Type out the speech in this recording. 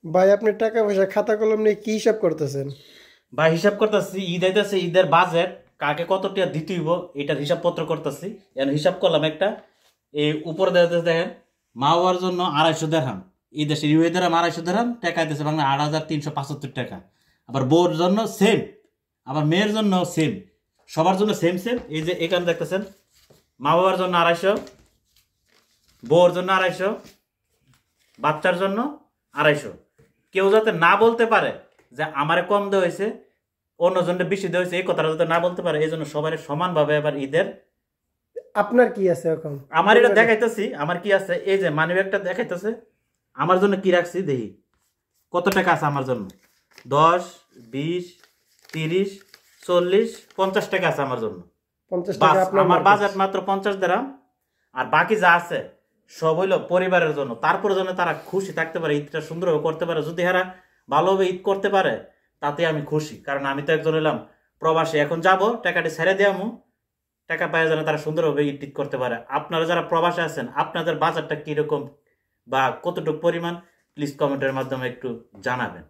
ভাই আপনি টাকা পয়সা খাতা কলম নিয়ে কি হিসাব করতেছেন? বা হিসাব করতেছি, ঈদ আইতেছে, ঈদের বাজেট কাকে কত টাকা দিতে হইব এটার হিসাবপত্র করতেছি। এখন হিসাব করলাম একটা, এই উপরে দেখেন, মা বাবার জন্য 250 দেড়হাম, এই দেশের ইউএ দেড়হাম 250 দেড়হাম টাকা দিতেছে বাংলা 8,375 টাকা। আবার বউর জন্য সেম, আবার মেয়ের জন্য সেম, সবার জন্য সেম সেম। এই যে এখানে দেখতেছেন, মা বাবার জন্য 250, বউর জন্য 250, বাচ্চার জন্য 250। কেউ যাতে না বলতে পারে যে আমারে কম দেওয়া হয়েছে, অন্যজনকে বেশি দেওয়া হয়েছে, এই কথাটা যাতে না বলতে পারে, এই জন্য সবাই সমানভাবে এবার ঈদের। আপনার কি আছে এখন? আমার এটা পরিবারে দেখাইতেছি আমার কি আছে, এই যে মানি ব্যাগটা দেখাইতেছে। আমার জন্য কি রাখছি দেখি কত টাকা আছে আমার জন্য। 10, 20, 30, 40, 50 টাকা আছে আমার জন্য। 50 টাকা বাস, আপনার আমার মার্কেট। বাজেট মাত্র 50 দেরাম। আর বাকি যা আছে সব হইলো পরিবারের জন্য, তারপরে যেন তারা খুশি থাকতে পারে, ঈদটা সুন্দরভাবে করতে পারে। যদি এরা ভালোভাবে ঈদ করতে পারে তাতে আমি খুশি, কারণ আমি তো একজন হইলাম প্রবাসী। এখন যাব টাকাটি ছেড়ে দেওয়ামু, টাকা পায় যেন তারা সুন্দরভাবে ঈদ টিদ করতে পারে। আপনারা যারা প্রবাসে আছেন আপনাদের বাজারটা কিরকম বা কতটুকু পরিমাণ, প্লিজ কমেন্টের মাধ্যমে একটু জানাবেন।